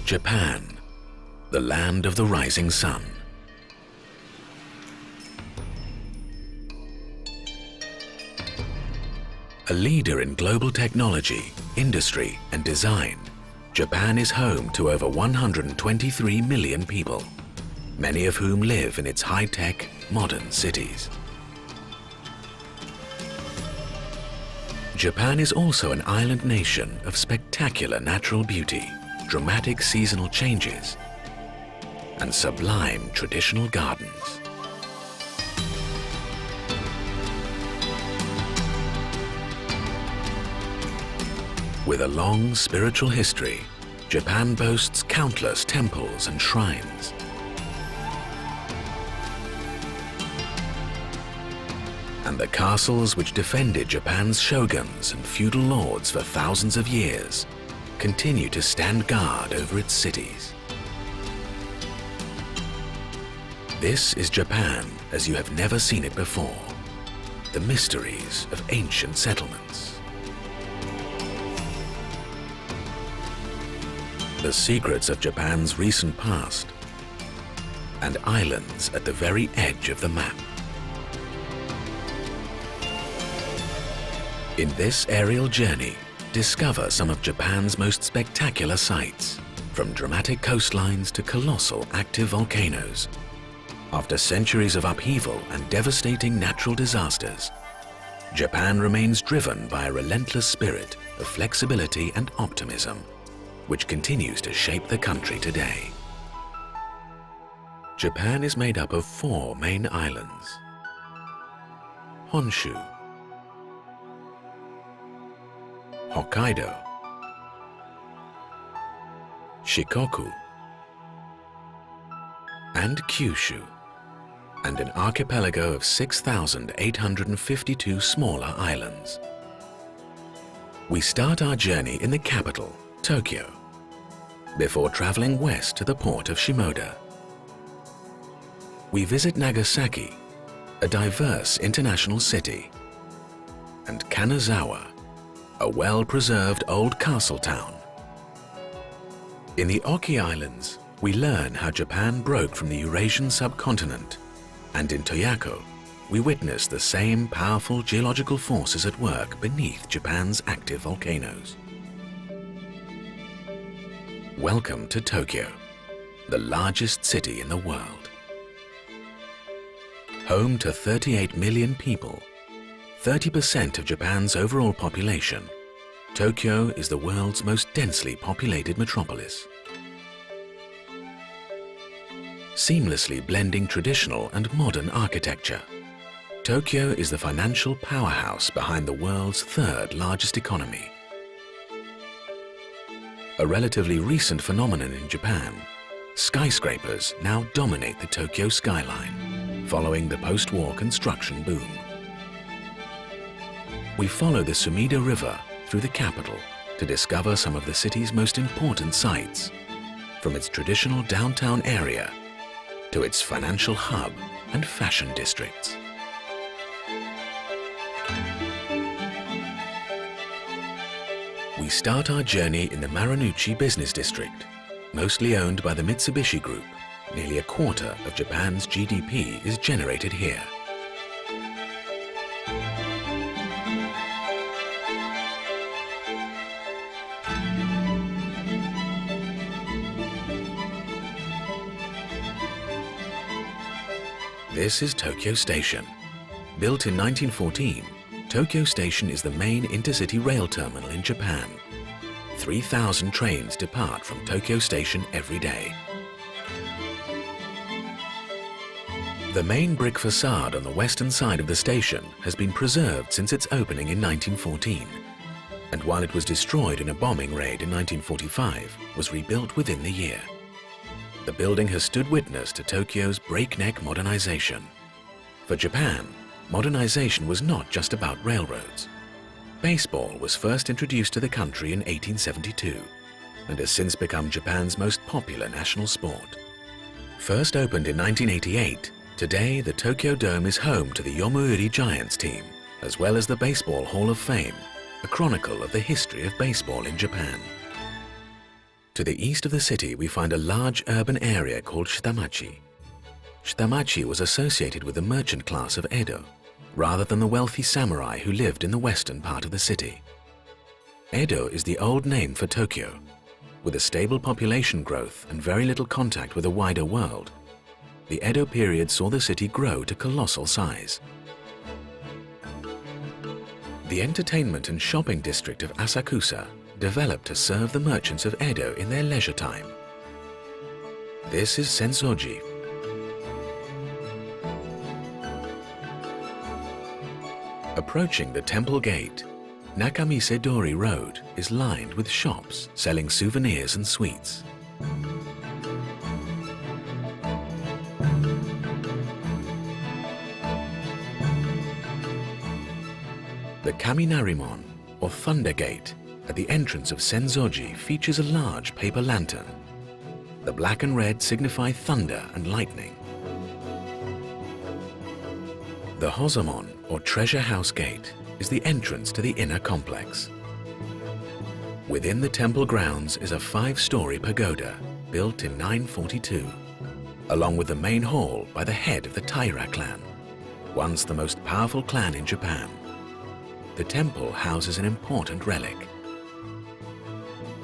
Japan, the land of the rising sun. A leader in global technology, industry and design, Japan is home to over 123 million people, many of whom live in its high-tech, modern cities. Japan is also an island nation of spectacular natural beauty, dramatic seasonal changes, and sublime traditional gardens. With a long spiritual history, Japan boasts countless temples and shrines. And the castles which defended Japan's shoguns and feudal lords for thousands of years continue to stand guard over its cities. This is Japan as you have never seen it before, the mysteries of ancient settlements. The secrets of Japan's recent past, and islands at the very edge of the map. In this aerial journey, discover some of Japan's most spectacular sights, from dramatic coastlines to colossal active volcanoes. After centuries of upheaval and devastating natural disasters, Japan remains driven by a relentless spirit of flexibility and optimism, which continues to shape the country today. Japan is made up of 4 main islands: Honshu, Hokkaido, Shikoku, and Kyushu, and an archipelago of 6,852 smaller islands. We start our journey in the capital, Tokyo, before traveling west to the port of Shimoda. We visit Nagasaki, a diverse international city, and Kanazawa, a well-preserved old castle town. In the Oki Islands, we learn how Japan broke from the Eurasian subcontinent, and in Toyako, we witness the same powerful geological forces at work beneath Japan's active volcanoes. Welcome to Tokyo, the largest city in the world. Home to 38 million people, 30% of Japan's overall population, Tokyo is the world's most densely populated metropolis. Seamlessly blending traditional and modern architecture, Tokyo is the financial powerhouse behind the world's 3rd largest economy. A relatively recent phenomenon in Japan, skyscrapers now dominate the Tokyo skyline, following the post-war construction boom. We follow the Sumida River through the capital to discover some of the city's most important sights, from its traditional downtown area to its financial hub and fashion districts. We start our journey in the Marunouchi business district, mostly owned by the Mitsubishi Group. Nearly a quarter of Japan's GDP is generated here. This is Tokyo Station. Built in 1914, Tokyo Station is the main intercity rail terminal in Japan. 3,000 trains depart from Tokyo Station every day. The main brick facade on the western side of the station has been preserved since its opening in 1914, and while it was destroyed in a bombing raid in 1945, was rebuilt within the year. The building has stood witness to Tokyo's breakneck modernization. For Japan, modernization was not just about railroads. Baseball was first introduced to the country in 1872 and has since become Japan's most popular national sport. First opened in 1988, today the Tokyo Dome is home to the Yomiuri Giants team, as well as the Baseball Hall of Fame, a chronicle of the history of baseball in Japan. To the east of the city, we find a large urban area called Shitamachi. Shitamachi was associated with the merchant class of Edo, rather than the wealthy samurai who lived in the western part of the city. Edo is the old name for Tokyo. With a stable population growth and very little contact with the wider world, the Edo period saw the city grow to colossal size. The entertainment and shopping district of Asakusa developed to serve the merchants of Edo in their leisure time. This is Sensoji. Approaching the temple gate, Nakamisedori Road is lined with shops selling souvenirs and sweets. The Kaminarimon, or Thunder Gate, at the entrance of Sensoji features a large paper lantern. The black and red signify thunder and lightning. The Hozamon, or Treasure House Gate, is the entrance to the inner complex. Within the temple grounds is a 5-story pagoda built in 942, along with the main hall by the head of the Taira clan, once the most powerful clan in Japan. The temple houses an important relic.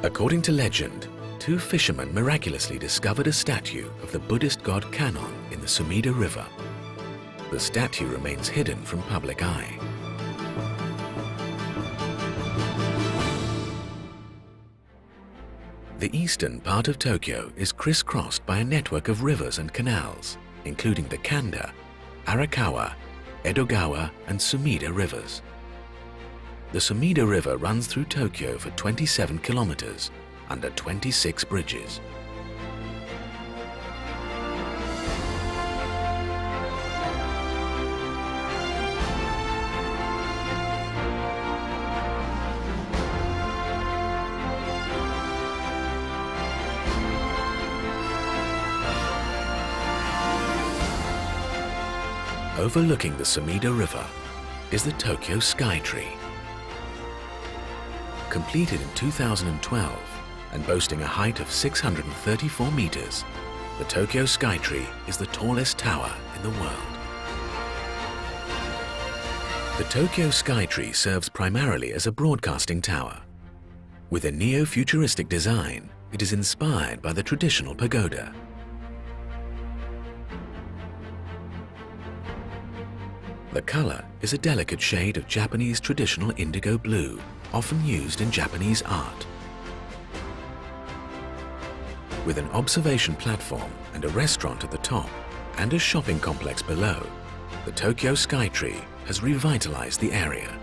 According to legend, 2 fishermen miraculously discovered a statue of the Buddhist god Kannon in the Sumida River. The statue remains hidden from public eye. The eastern part of Tokyo is crisscrossed by a network of rivers and canals, including the Kanda, Arakawa, Edogawa, and Sumida rivers. The Sumida River runs through Tokyo for 27 kilometers under 26 bridges. Overlooking the Sumida River is the Tokyo Skytree. Completed in 2012 and boasting a height of 634 meters, the Tokyo Skytree is the tallest tower in the world. The Tokyo Skytree serves primarily as a broadcasting tower. With a neo-futuristic design, it is inspired by the traditional pagoda. The color is a delicate shade of Japanese traditional indigo blue, often used in Japanese art. With an observation platform and a restaurant at the top and a shopping complex below, the Tokyo Skytree has revitalized the area.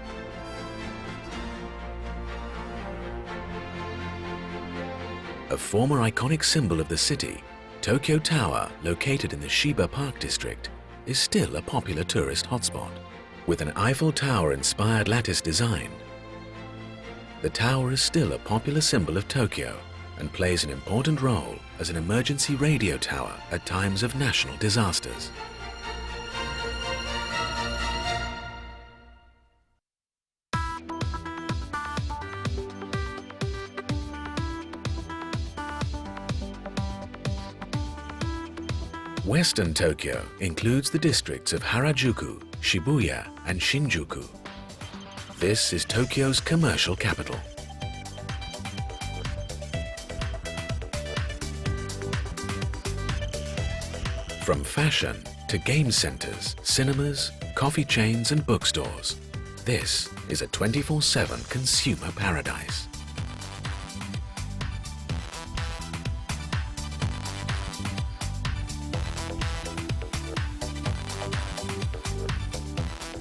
A former iconic symbol of the city, Tokyo Tower, located in the Shiba Park district, is still a popular tourist hotspot. With an Eiffel Tower-inspired lattice design, the tower is still a popular symbol of Tokyo and plays an important role as an emergency radio tower at times of national disasters. Western Tokyo includes the districts of Harajuku, Shibuya, and Shinjuku. This is Tokyo's commercial capital. From fashion to game centers, cinemas, coffee chains, and bookstores, this is a 24/7 consumer paradise.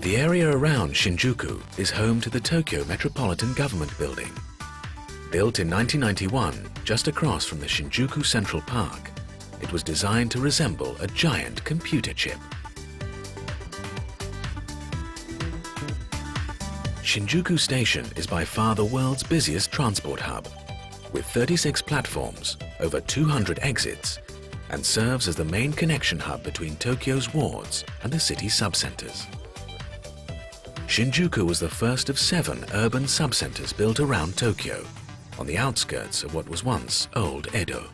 The area around Shinjuku is home to the Tokyo Metropolitan Government Building. Built in 1991, just across from the Shinjuku Central Park, it was designed to resemble a giant computer chip. Shinjuku Station is by far the world's busiest transport hub, with 36 platforms, over 200 exits, and serves as the main connection hub between Tokyo's wards and the city's subcenters. Shinjuku was the first of 7 urban subcenters built around Tokyo, on the outskirts of what was once old Edo.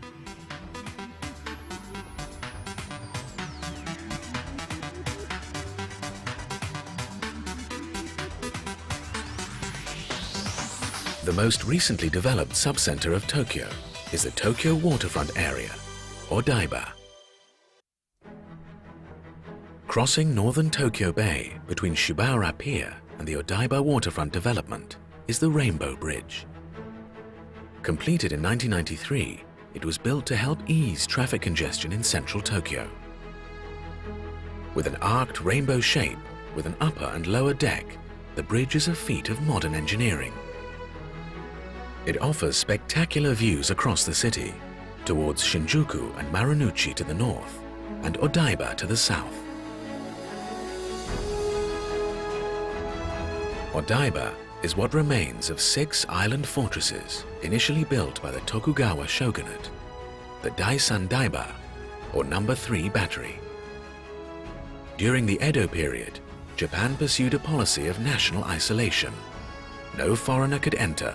The most recently developed subcenter of Tokyo is the Tokyo waterfront area, Odaiba. Crossing northern Tokyo Bay between Shibaura Pier and the Odaiba waterfront development is the Rainbow Bridge. Completed in 1993, it was built to help ease traffic congestion in central Tokyo. With an arced rainbow shape with an upper and lower deck, the bridge is a feat of modern engineering. It offers spectacular views across the city, towards Shinjuku and Marunouchi to the north, and Odaiba to the south. Odaiba is what remains of 6 island fortresses initially built by the Tokugawa shogunate, the Daisan Daiba, or No. 3 battery. During the Edo period, Japan pursued a policy of national isolation. No foreigner could enter,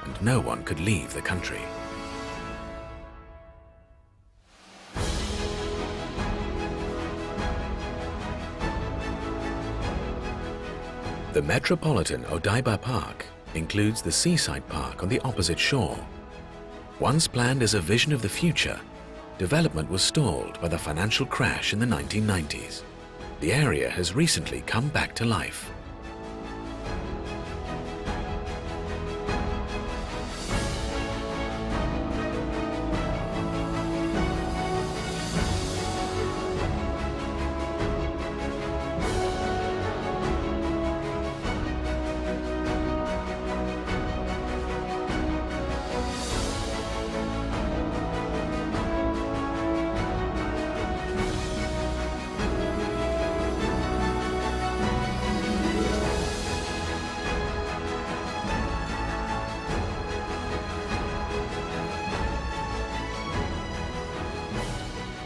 and no one could leave the country. The metropolitan Odaiba Park includes the seaside park on the opposite shore. Once planned as a vision of the future, development was stalled by the financial crash in the 1990s. The area has recently come back to life.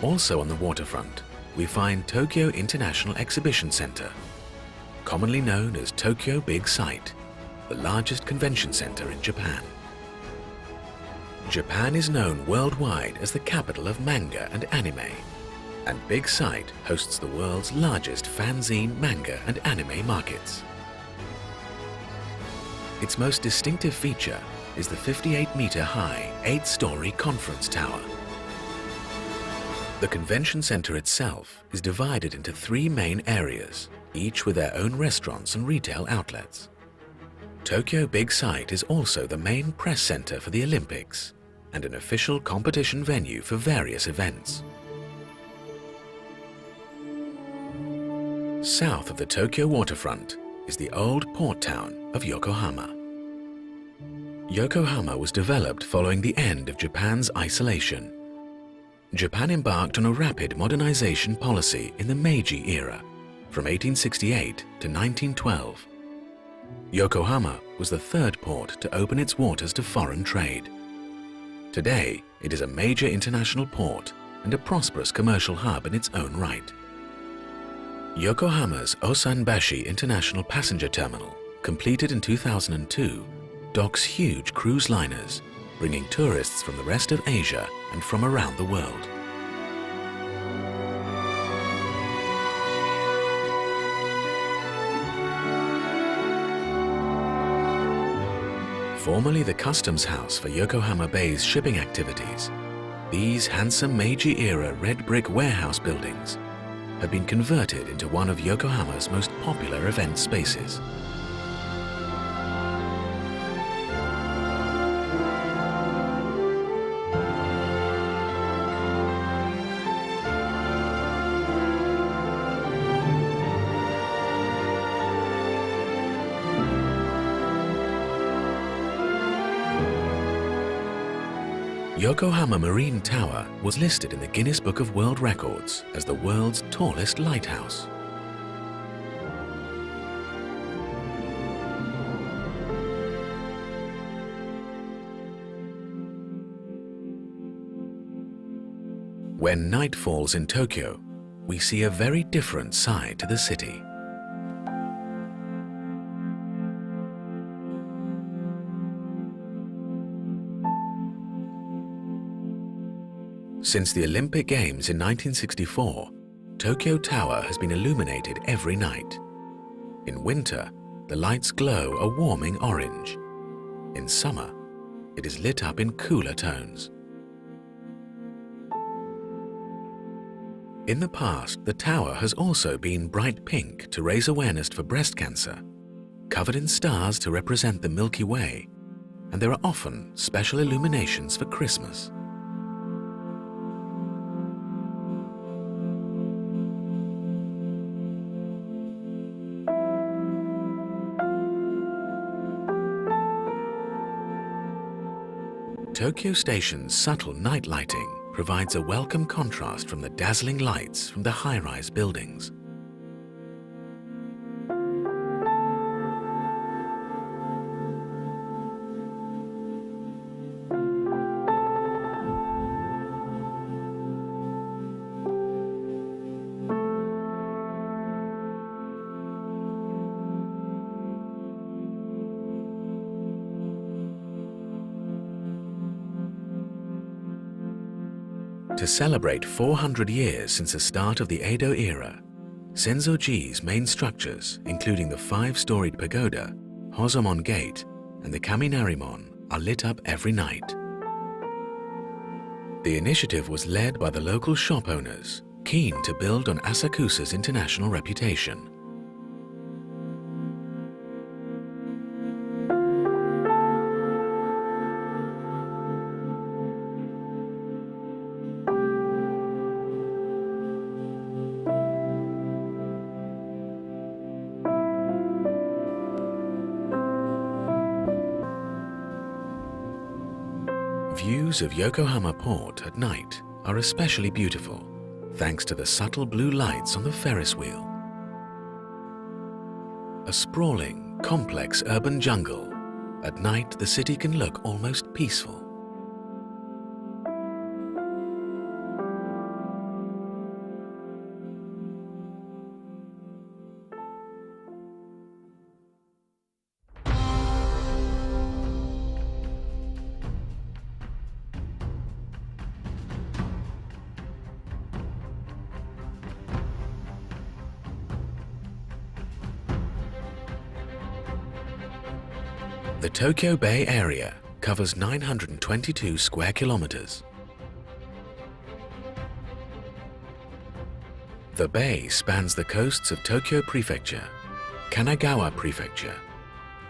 Also on the waterfront, we find Tokyo International Exhibition Center, commonly known as Tokyo Big Sight, the largest convention center in Japan. Japan is known worldwide as the capital of manga and anime, and Big Sight hosts the world's largest fanzine, manga and anime markets. Its most distinctive feature is the 58-meter-high, 8-story conference tower. The convention center itself is divided into 3 main areas, each with their own restaurants and retail outlets. Tokyo Big Sight is also the main press center for the Olympics and an official competition venue for various events. South of the Tokyo waterfront is the old port town of Yokohama. Yokohama was developed following the end of Japan's isolation. Japan embarked on a rapid modernization policy in the Meiji era, from 1868 to 1912. Yokohama was the 3rd port to open its waters to foreign trade. Today, it is a major international port and a prosperous commercial hub in its own right. Yokohama's Osanbashi International Passenger Terminal, completed in 2002, docks huge cruise liners, bringing tourists from the rest of Asia and from around the world. Formerly the customs house for Yokohama Bay's shipping activities, these handsome Meiji-era red brick warehouse buildings have been converted into one of Yokohama's most popular event spaces. Yokohama Marine Tower was listed in the Guinness Book of World Records as the world's tallest lighthouse. When night falls in Tokyo, we see a very different side to the city. Since the Olympic Games in 1964, Tokyo Tower has been illuminated every night. In winter, the lights glow a warming orange. In summer, it is lit up in cooler tones. In the past, the tower has also been bright pink to raise awareness for breast cancer, covered in stars to represent the Milky Way, and there are often special illuminations for Christmas. Tokyo Station's subtle night lighting provides a welcome contrast from the dazzling lights from the high-rise buildings. To celebrate 400 years since the start of the Edo era, Senzoji's main structures, including the 5-storied pagoda, Hozomon Gate, and the Kaminarimon, are lit up every night. The initiative was led by the local shop owners, keen to build on Asakusa's international reputation. Views of Yokohama port at night are especially beautiful, thanks to the subtle blue lights on the Ferris wheel. A sprawling, complex urban jungle, at night the city can look almost peaceful. The Tokyo Bay area covers 922 square kilometers. The bay spans the coasts of Tokyo Prefecture, Kanagawa Prefecture,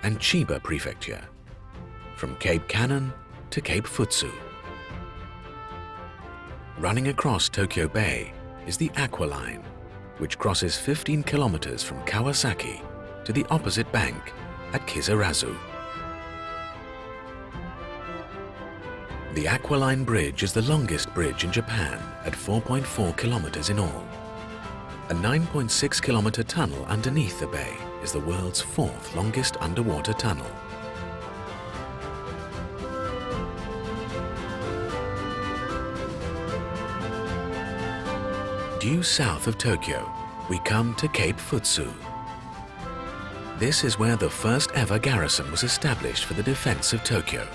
and Chiba Prefecture, from Cape Kannon to Cape Futsu. Running across Tokyo Bay is the Aqua Line, which crosses 15 kilometers from Kawasaki to the opposite bank at Kisarazu. The Aqua Line Bridge is the longest bridge in Japan at 4.4 kilometers in all. A 9.6 kilometer tunnel underneath the bay is the world's 4th longest underwater tunnel. Due south of Tokyo, we come to Cape Futsu. This is where the first ever garrison was established for the defense of Tokyo,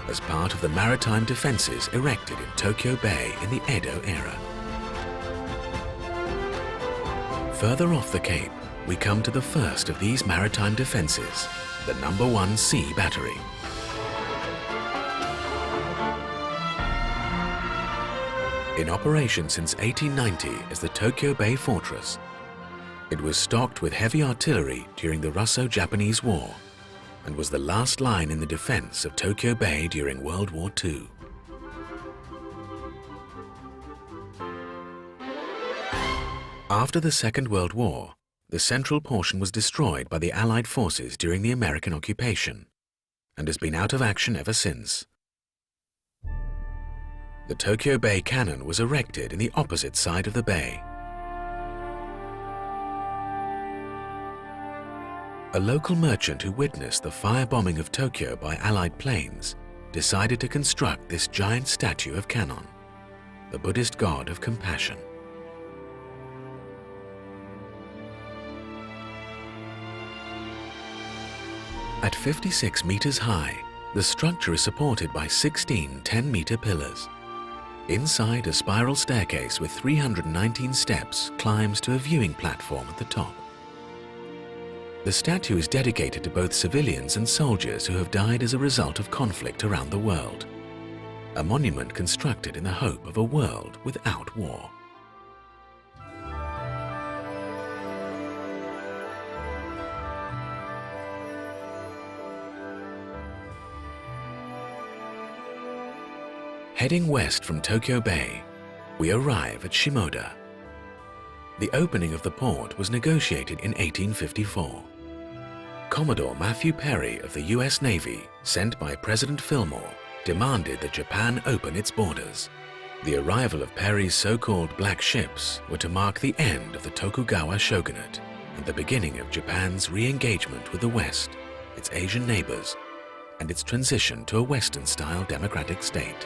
as part of the maritime defenses erected in Tokyo Bay in the Edo era. Further off the Cape, we come to the first of these maritime defenses, the No. 1 Sea Battery. In operation since 1890 as the Tokyo Bay Fortress, it was stocked with heavy artillery during the Russo-Japanese War and was the last line in the defense of Tokyo Bay during World War II. After the Second World War, the central portion was destroyed by the Allied forces during the American occupation and has been out of action ever since. The Tokyo Bay Cannon was erected in the opposite side of the bay. A local merchant who witnessed the firebombing of Tokyo by Allied planes decided to construct this giant statue of Kannon, the Buddhist god of compassion. At 56 meters high, the structure is supported by 16 10-meter pillars. Inside, a spiral staircase with 319 steps climbs to a viewing platform at the top. The statue is dedicated to both civilians and soldiers who have died as a result of conflict around the world. A monument constructed in the hope of a world without war. Heading west from Tokyo Bay, we arrive at Shimoda. The opening of the port was negotiated in 1854. Commodore Matthew Perry of the US Navy, sent by President Fillmore, demanded that Japan open its borders. The arrival of Perry's so-called Black Ships were to mark the end of the Tokugawa shogunate and the beginning of Japan's re-engagement with the West, its Asian neighbors, and its transition to a Western-style democratic state.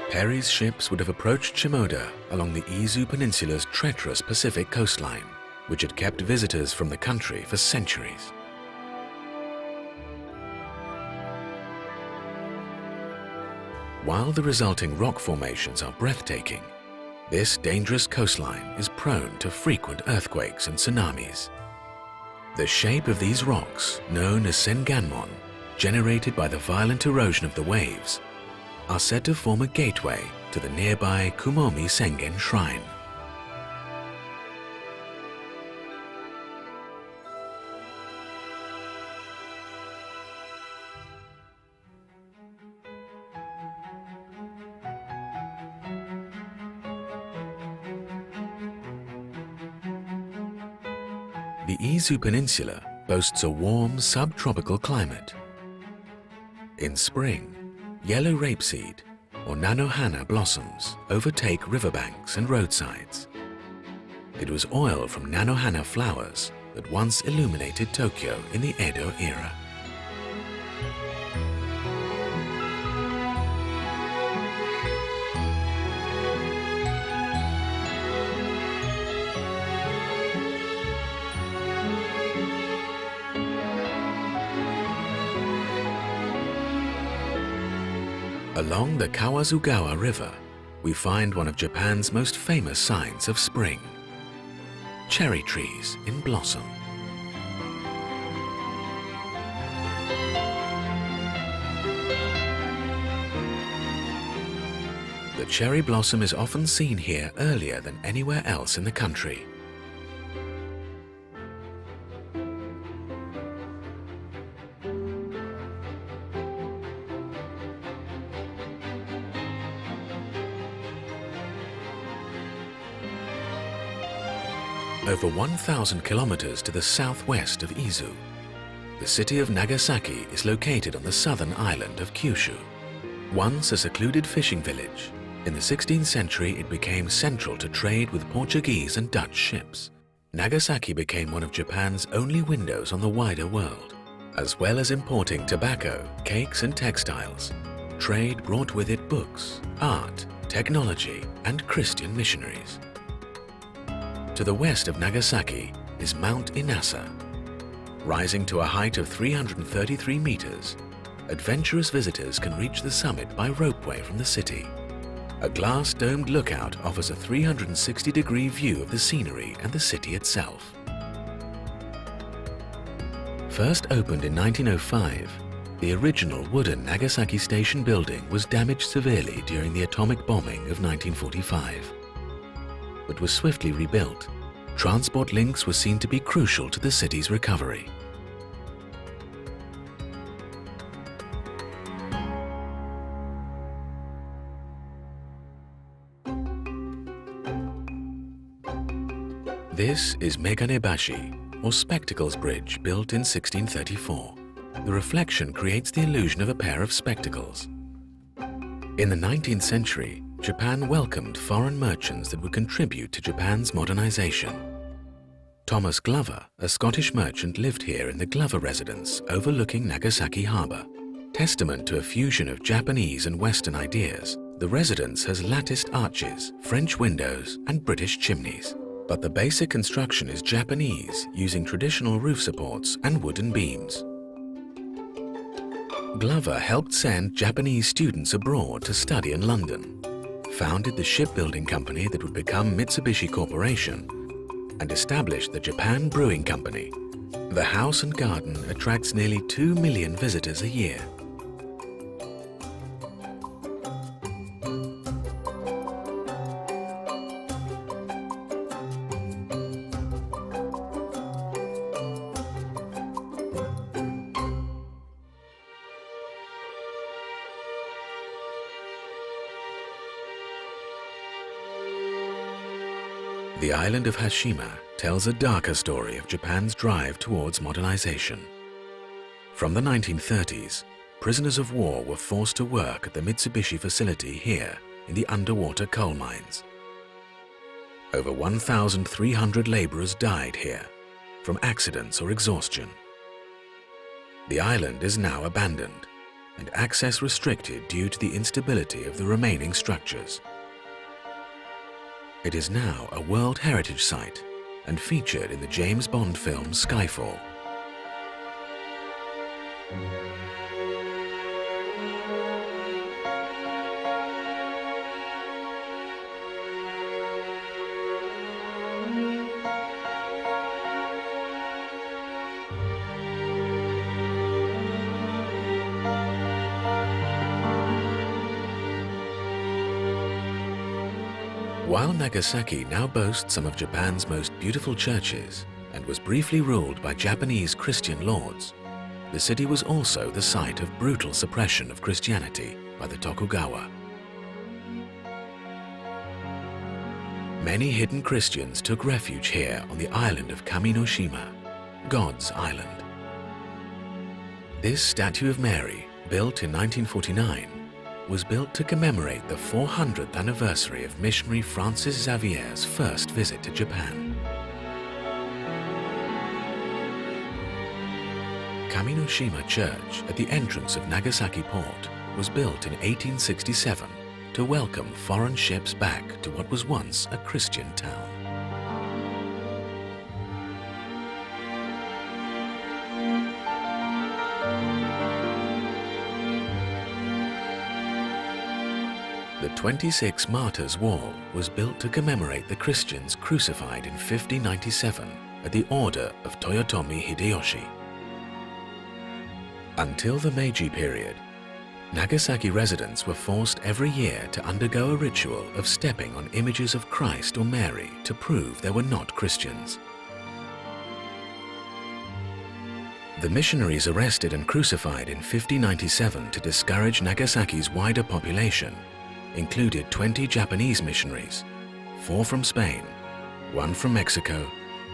Perry's ships would have approached Shimoda along the Izu Peninsula's treacherous Pacific coastline, which had kept visitors from the country for centuries. While the resulting rock formations are breathtaking, this dangerous coastline is prone to frequent earthquakes and tsunamis. The shape of these rocks, known as senganmon, generated by the violent erosion of the waves, are said to form a gateway to the nearby Kumomi Sengen Shrine. The Izu Peninsula boasts a warm subtropical climate. In spring, yellow rapeseed or nanohana blossoms overtake riverbanks and roadsides. It was oil from nanohana flowers that once illuminated Tokyo in the Edo era. Along the Kawazugawa River, we find one of Japan's most famous signs of spring: cherry trees in blossom. The cherry blossom is often seen here earlier than anywhere else in the country. Over 1,000 kilometers to the southwest of Izu, the city of Nagasaki is located on the southern island of Kyushu. Once a secluded fishing village, in the 16th century it became central to trade with Portuguese and Dutch ships. Nagasaki became one of Japan's only windows on the wider world. As well as importing tobacco, cakes and textiles, trade brought with it books, art, technology and Christian missionaries. To the west of Nagasaki is Mount Inasa. Rising to a height of 333 meters, adventurous visitors can reach the summit by ropeway from the city. A glass-domed lookout offers a 360-degree view of the scenery and the city itself. First opened in 1905, the original wooden Nagasaki Station building was damaged severely during the atomic bombing of 1945. But was swiftly rebuilt. Transport links were seen to be crucial to the city's recovery. This is Meganebashi, or Spectacles Bridge, built in 1634. The reflection creates the illusion of a pair of spectacles. In the 19th century, Japan welcomed foreign merchants that would contribute to Japan's modernization. Thomas Glover, a Scottish merchant, lived here in the Glover residence overlooking Nagasaki Harbor. Testament to a fusion of Japanese and Western ideas, the residence has latticed arches, French windows, and British chimneys. But the basic construction is Japanese, using traditional roof supports and wooden beams. Glover helped send Japanese students abroad to study in London, founded the shipbuilding company that would become Mitsubishi Corporation, and established the Japan Brewing Company. The house and garden attracts nearly 2 million visitors a year. The island of Hashima tells a darker story of Japan's drive towards modernization. From the 1930s, prisoners of war were forced to work at the Mitsubishi facility here in the underwater coal mines. Over 1,300 laborers died here from accidents or exhaustion. The island is now abandoned and access restricted due to the instability of the remaining structures. It is now a World Heritage Site and featured in the James Bond film Skyfall. While Nagasaki now boasts some of Japan's most beautiful churches and was briefly ruled by Japanese Christian lords, the city was also the site of brutal suppression of Christianity by the Tokugawa. Many hidden Christians took refuge here on the island of Kaminoshima, God's Island. This statue of Mary, built in 1949, was built to commemorate the 400th anniversary of missionary Francis Xavier's first visit to Japan. Kaminoshima Church at the entrance of Nagasaki port was built in 1867 to welcome foreign ships back to what was once a Christian town. The 26 Martyrs Wall was built to commemorate the Christians crucified in 1597 at the order of Toyotomi Hideyoshi. Until the Meiji period, Nagasaki residents were forced every year to undergo a ritual of stepping on images of Christ or Mary to prove they were not Christians. The missionaries arrested and crucified in 1597 to discourage Nagasaki's wider population included 20 Japanese missionaries, 4 from Spain, 1 from Mexico,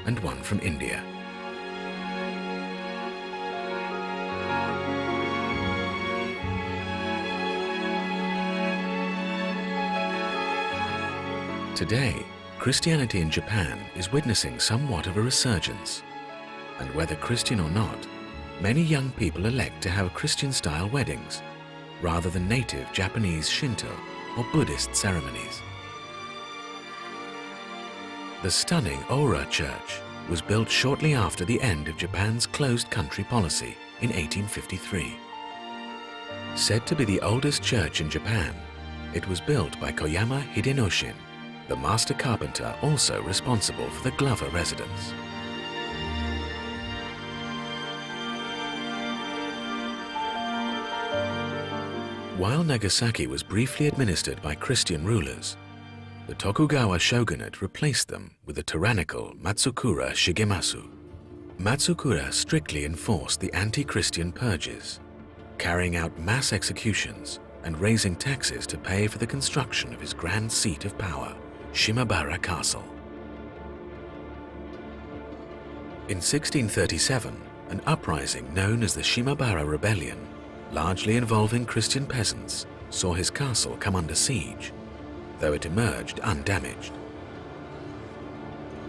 and 1 from India. Today, Christianity in Japan is witnessing somewhat of a resurgence, and whether Christian or not, many young people elect to have Christian-style weddings rather than native Japanese Shinto or Buddhist ceremonies. The stunning Ora Church was built shortly after the end of Japan's closed country policy in 1853. Said to be the oldest church in Japan, it was built by Koyama Hidenoshin, the master carpenter also responsible for the Glover residence. While Nagasaki was briefly administered by Christian rulers, the Tokugawa shogunate replaced them with the tyrannical Matsukura Shigematsu. Matsukura strictly enforced the anti-Christian purges, carrying out mass executions and raising taxes to pay for the construction of his grand seat of power, Shimabara Castle. In 1637, an uprising known as the Shimabara Rebellion, largely involving Christian peasants, saw his castle come under siege, though it emerged undamaged.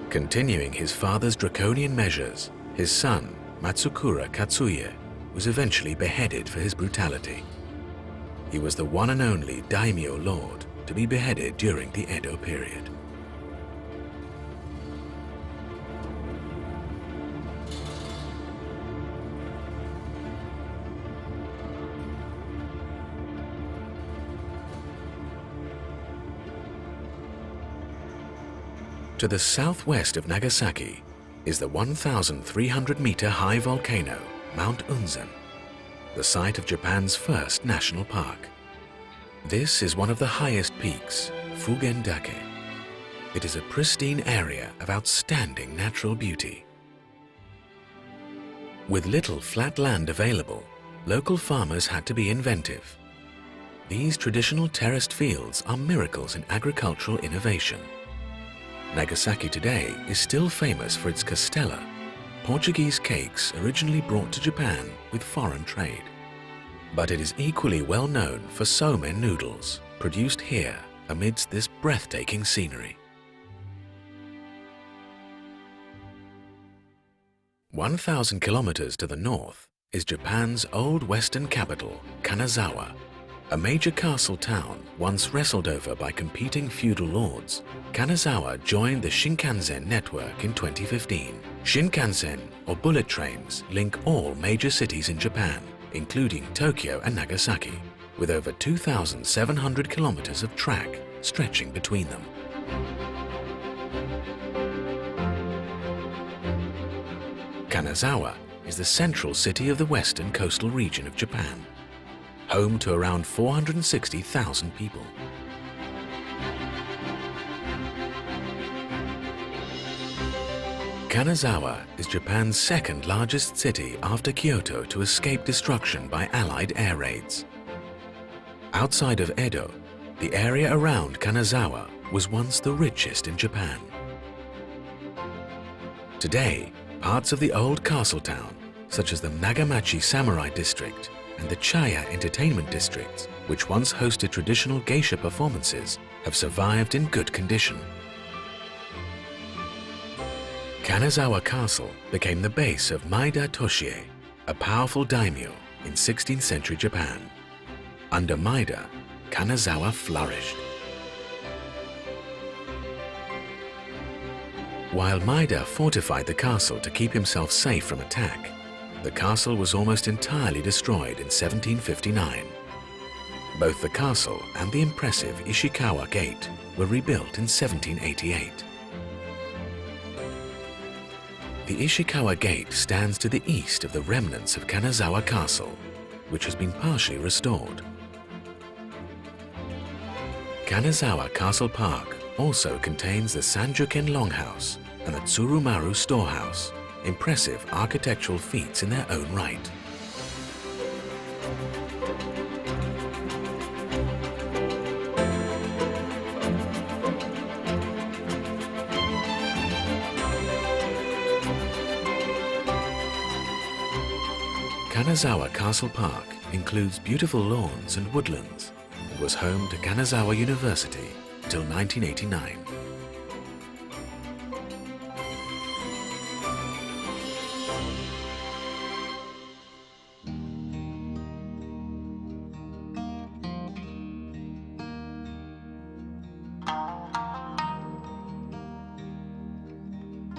Continuing his father's draconian measures, his son, Matsukura Katsuye, was eventually beheaded for his brutality. He was the one and only daimyo lord to be beheaded during the Edo period. To the southwest of Nagasaki is the 1,300-meter high volcano Mount Unzen, the site of Japan's first national park. This is one of the highest peaks, Fugendake. It is a pristine area of outstanding natural beauty. With little flat land available, local farmers had to be inventive. These traditional terraced fields are miracles in agricultural innovation. Nagasaki today is still famous for its castella, Portuguese cakes originally brought to Japan with foreign trade. But it is equally well known for somen noodles, produced here amidst this breathtaking scenery. 1,000 kilometers to the north is Japan's old western capital, Kanazawa, a major castle town once wrestled over by competing feudal lords. Kanazawa joined the Shinkansen network in 2015. Shinkansen, or bullet trains, link all major cities in Japan, including Tokyo and Nagasaki, with over 2,700 kilometers of track stretching between them. Kanazawa is the central city of the western coastal region of Japan, home to around 460,000 people. Kanazawa is Japan's second largest city after Kyoto to escape destruction by Allied air raids. Outside of Edo, the area around Kanazawa was once the richest in Japan. Today, parts of the old castle town, such as the Nagamachi Samurai District and the Chaya Entertainment District, which once hosted traditional geisha performances, have survived in good condition. Kanazawa Castle became the base of Maeda Toshie, a powerful daimyo in 16th century Japan. Under Maeda, Kanazawa flourished. While Maeda fortified the castle to keep himself safe from attack, the castle was almost entirely destroyed in 1759. Both the castle and the impressive Ishikawa Gate were rebuilt in 1788. The Ishikawa Gate stands to the east of the remnants of Kanazawa Castle, which has been partially restored. Kanazawa Castle Park also contains the Sanjuken Longhouse and the Tsurumaru Storehouse, impressive architectural feats in their own right. Kanazawa Castle Park includes beautiful lawns and woodlands and was home to Kanazawa University until 1989.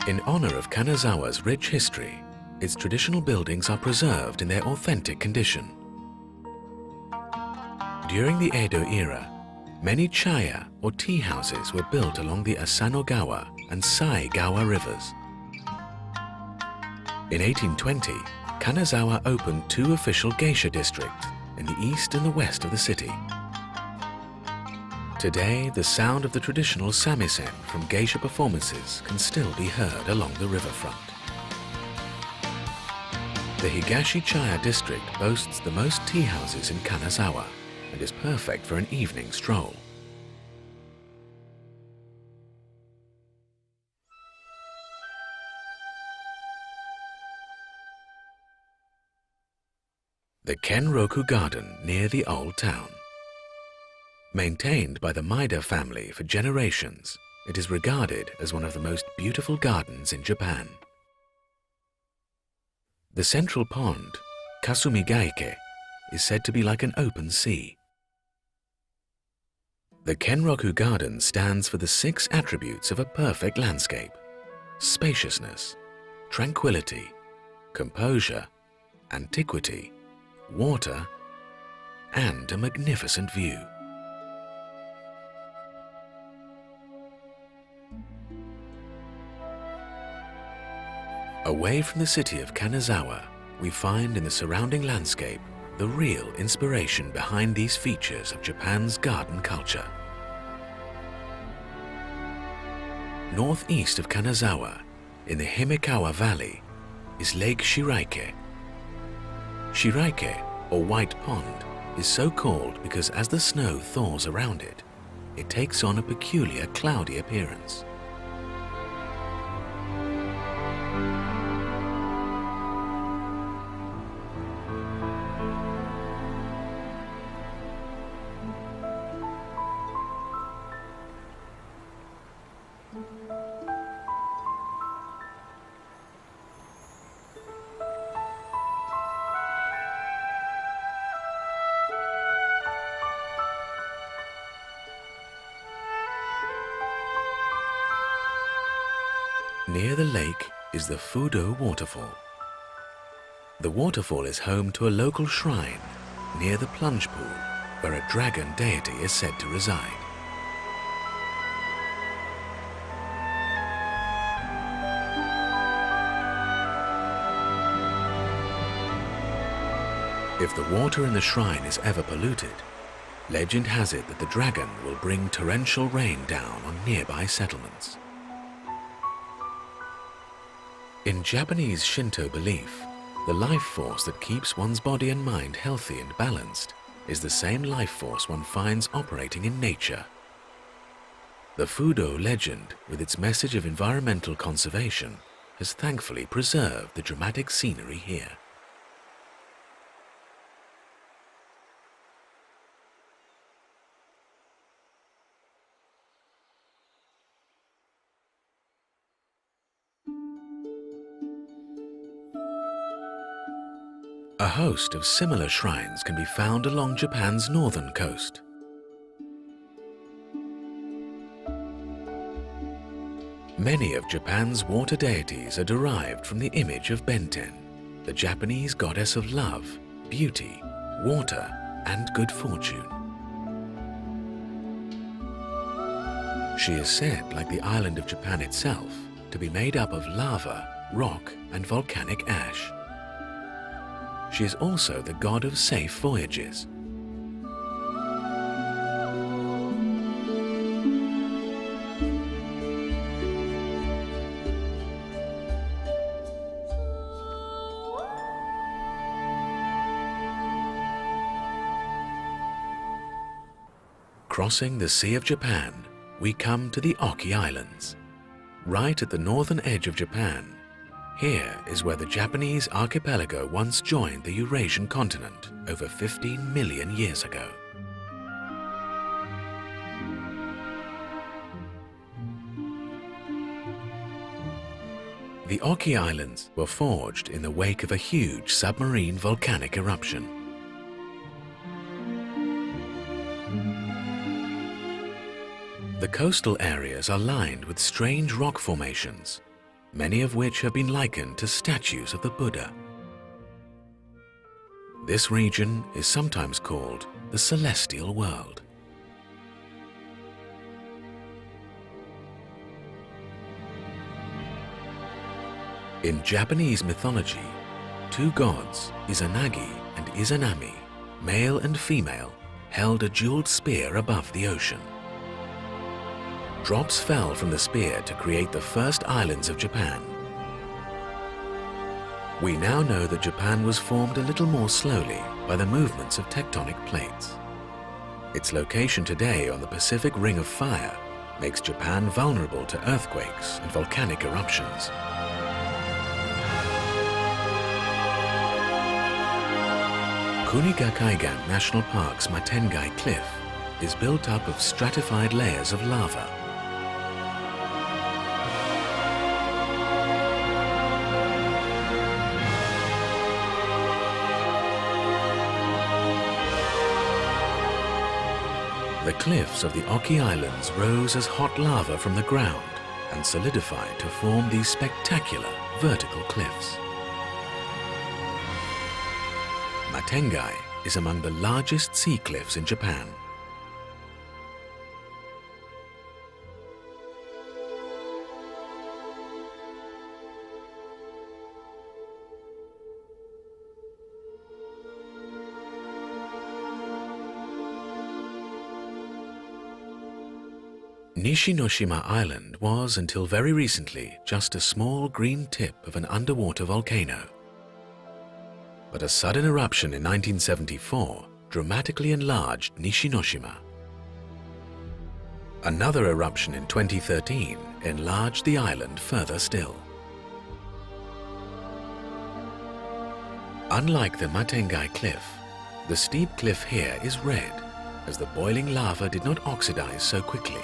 In honor of Kanazawa's rich history, its traditional buildings are preserved in their authentic condition. During the Edo era, many chaya or tea houses were built along the Asanogawa and Saigawa rivers. In 1820, Kanazawa opened two official geisha districts in the east and the west of the city. Today, the sound of the traditional samisen from geisha performances can still be heard along the riverfront. The Higashi Chaya district boasts the most tea houses in Kanazawa and is perfect for an evening stroll. The Kenroku Garden near the Old Town. Maintained by the Maeda family for generations, it is regarded as one of the most beautiful gardens in Japan. The central pond, Kasumigaike, is said to be like an open sea. The Kenroku Garden stands for the 6 attributes of a perfect landscape: spaciousness, tranquility, composure, antiquity, water, and a magnificent view. Away from the city of Kanazawa, we find in the surrounding landscape the real inspiration behind these features of Japan's garden culture. Northeast of Kanazawa, in the Himekawa Valley, is Lake Shiraike. Shiraike, or White Pond, is so called because as the snow thaws around it, it takes on a peculiar cloudy appearance. Near the lake is the Fudo waterfall. The waterfall is home to a local shrine near the plunge pool where a dragon deity is said to reside. If the water in the shrine is ever polluted, legend has it that the dragon will bring torrential rain down on nearby settlements. In Japanese Shinto belief, the life force that keeps one's body and mind healthy and balanced is the same life force one finds operating in nature. The Fudo legend, with its message of environmental conservation, has thankfully preserved the dramatic scenery here. A host of similar shrines can be found along Japan's northern coast. Many of Japan's water deities are derived from the image of Benten, the Japanese goddess of love, beauty, water, and good fortune. She is said, like the island of Japan itself, to be made up of lava, rock, and volcanic ash. She is also the god of safe voyages. Crossing the Sea of Japan, we come to the Oki Islands. Right at the northern edge of Japan, here is where the Japanese archipelago once joined the Eurasian continent over 15 million years ago. The Oki Islands were forged in the wake of a huge submarine volcanic eruption. The coastal areas are lined with strange rock formations, many of which have been likened to statues of the Buddha. This region is sometimes called the Celestial World. In Japanese mythology, two gods, Izanagi and Izanami, male and female, held a jeweled spear above the ocean. Drops fell from the spear to create the first islands of Japan. We now know that Japan was formed a little more slowly by the movements of tectonic plates. Its location today on the Pacific Ring of Fire makes Japan vulnerable to earthquakes and volcanic eruptions. Kunigakaigan National Park's Matengai Cliff is built up of stratified layers of lava. The cliffs of the Oki Islands rose as hot lava from the ground and solidified to form these spectacular vertical cliffs. Matengai is among the largest sea cliffs in Japan. Nishinoshima Island was, until very recently, just a small green tip of an underwater volcano. But a sudden eruption in 1974 dramatically enlarged Nishinoshima. Another eruption in 2013 enlarged the island further still. Unlike the Matengai cliff, the steep cliff here is red, as the boiling lava did not oxidize so quickly.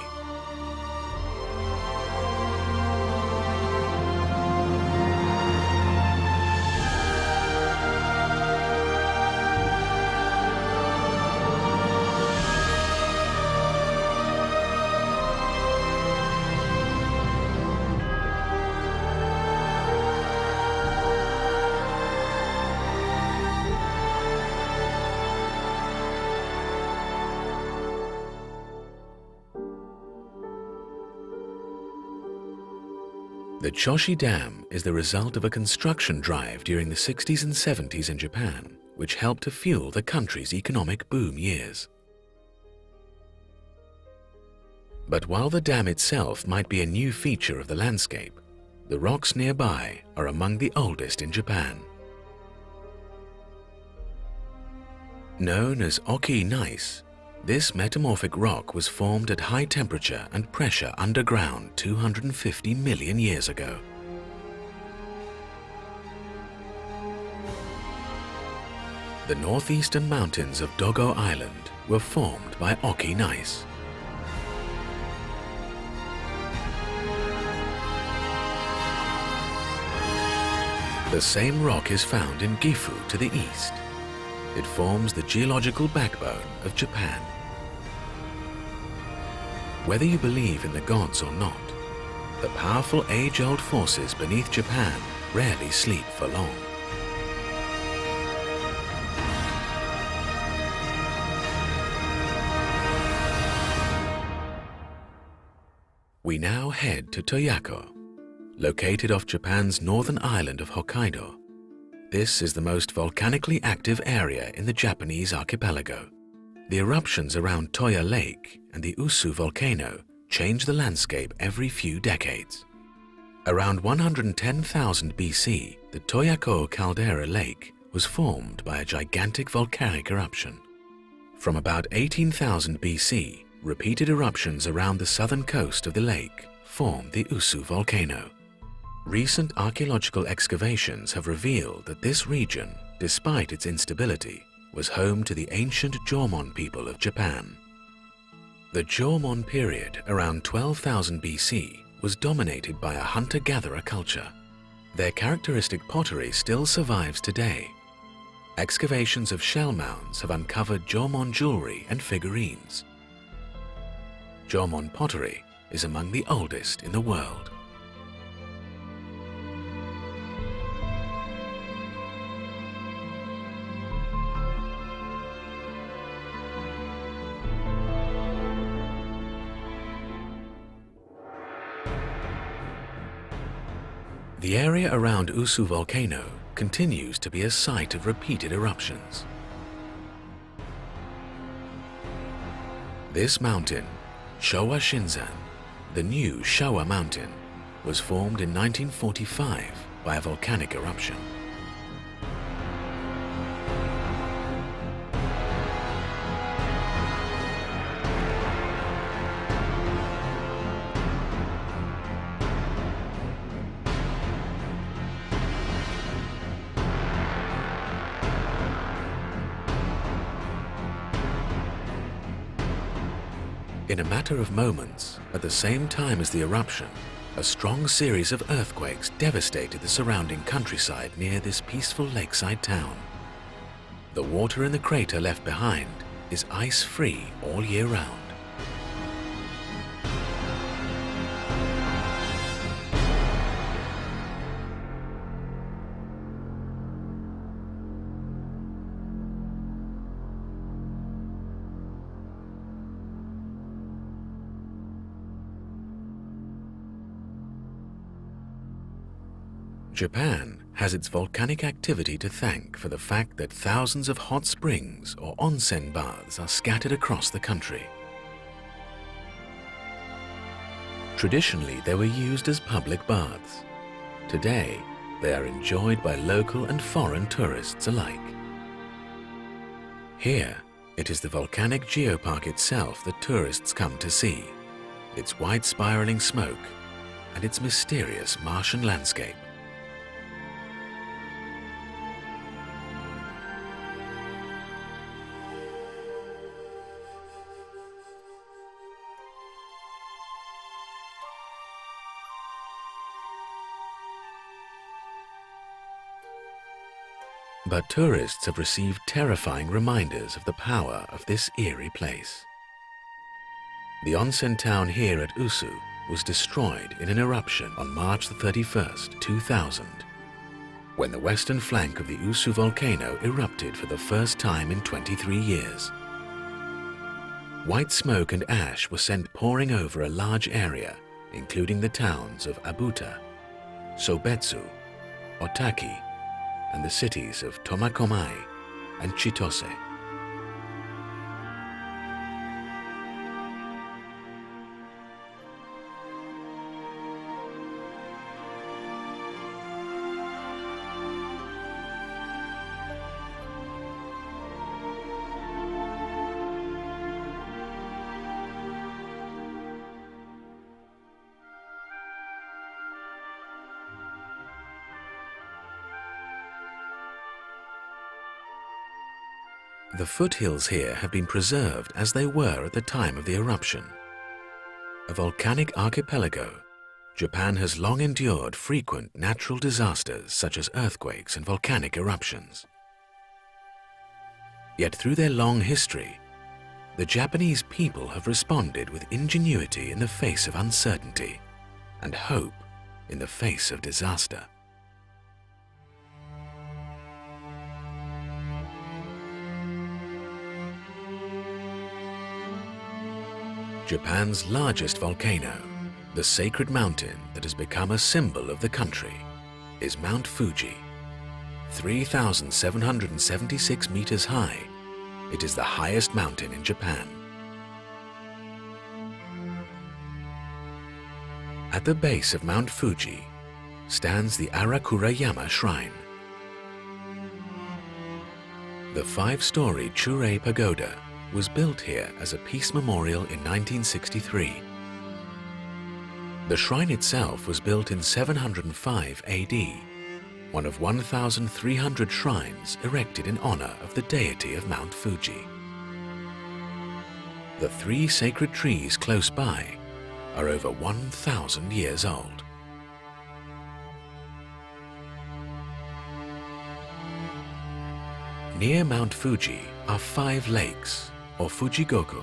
The Choshi Dam is the result of a construction drive during the 60s and 70s in Japan, which helped to fuel the country's economic boom years. But while the dam itself might be a new feature of the landscape, the rocks nearby are among the oldest in Japan. Known as Oki gneiss, this metamorphic rock was formed at high temperature and pressure underground 250 million years ago. The northeastern mountains of Dogo Island were formed by Oki gneiss. The same rock is found in Gifu to the east. It forms the geological backbone of Japan. Whether you believe in the gods or not, the powerful age-old forces beneath Japan rarely sleep for long. We now head to Toyako, located off Japan's northern island of Hokkaido. This is the most volcanically active area in the Japanese archipelago. The eruptions around Toya Lake and the Usu volcano change the landscape every few decades. Around 110,000 BC, the Toyako caldera lake was formed by a gigantic volcanic eruption. From about 18,000 BC, repeated eruptions around the southern coast of the lake formed the Usu volcano. Recent archaeological excavations have revealed that this region, despite its instability, was home to the ancient Jomon people of Japan. The Jomon period, around 12,000 BC, was dominated by a hunter-gatherer culture. Their characteristic pottery still survives today. Excavations of shell mounds have uncovered Jomon jewelry and figurines. Jomon pottery is among the oldest in the world. The area around Usu volcano continues to be a site of repeated eruptions. This mountain, Showa Shinzan, the new Showa mountain, was formed in 1945 by a volcanic eruption. In a matter of moments, at the same time as the eruption, a strong series of earthquakes devastated the surrounding countryside near this peaceful lakeside town. The water in the crater left behind is ice-free all year round. Japan has its volcanic activity to thank for the fact that thousands of hot springs or onsen baths are scattered across the country. Traditionally, they were used as public baths. Today, they are enjoyed by local and foreign tourists alike. Here, it is the volcanic geopark itself that tourists come to see, its white spiraling smoke and its mysterious Martian landscape. But tourists have received terrifying reminders of the power of this eerie place. The onsen town here at Usu was destroyed in an eruption on March 31st, 2000, when the western flank of the Usu volcano erupted for the first time in 23 years. White smoke and ash were sent pouring over a large area, including the towns of Abuta, Sobetsu, Otaki, and the cities of Tomakomai and Chitose. The foothills here have been preserved as they were at the time of the eruption. A volcanic archipelago, Japan has long endured frequent natural disasters such as earthquakes and volcanic eruptions. Yet through their long history, the Japanese people have responded with ingenuity in the face of uncertainty and hope in the face of disaster. Japan's largest volcano, the sacred mountain that has become a symbol of the country, is Mount Fuji. 3,776 meters high, it is the highest mountain in Japan. At the base of Mount Fuji stands the Arakurayama Shrine. The 5-story Churei Pagoda was built here as a peace memorial in 1963. The shrine itself was built in 705 AD, one of 1,300 shrines erected in honor of the deity of Mount Fuji. The 3 sacred trees close by are over 1,000 years old. Near Mount Fuji are 5 lakes, or Fujigoku.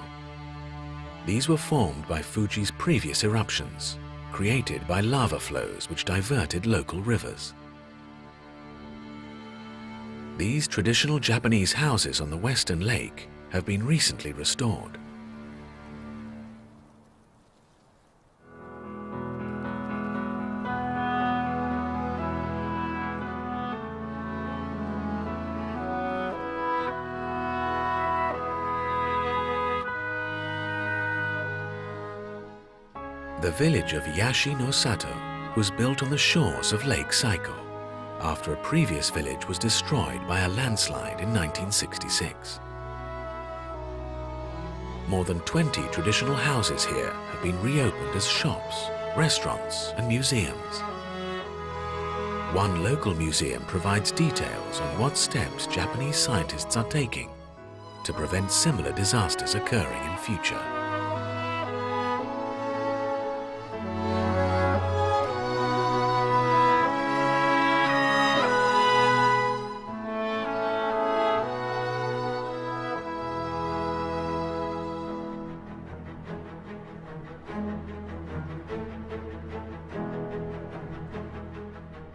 These were formed by Fuji's previous eruptions, created by lava flows which diverted local rivers. These traditional Japanese houses on the western lake have been recently restored. The village of Yashi no Sato was built on the shores of Lake Saiko after a previous village was destroyed by a landslide in 1966. More than 20 traditional houses here have been reopened as shops, restaurants, and museums. One local museum provides details on what steps Japanese scientists are taking to prevent similar disasters occurring in future.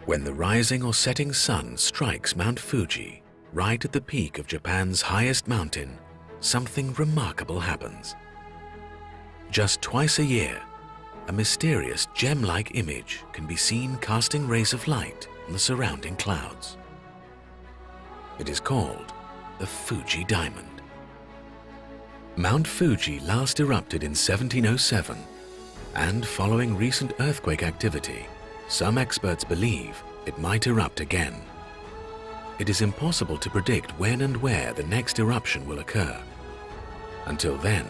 When the rising or setting sun strikes Mount Fuji, right at the peak of Japan's highest mountain, something remarkable happens. Just twice a year, a mysterious gem-like image can be seen casting rays of light on the surrounding clouds. It is called the Fuji Diamond. Mount Fuji last erupted in 1707, And following recent earthquake activity, some experts believe it might erupt again. It is impossible to predict when and where the next eruption will occur. Until then,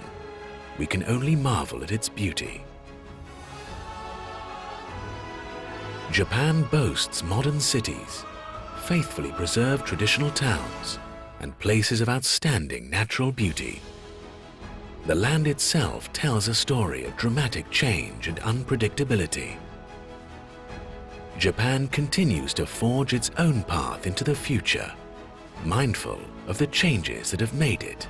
we can only marvel at its beauty. Japan boasts modern cities, faithfully preserved traditional towns, and places of outstanding natural beauty. The land itself tells a story of dramatic change and unpredictability. Japan continues to forge its own path into the future, mindful of the changes that have made it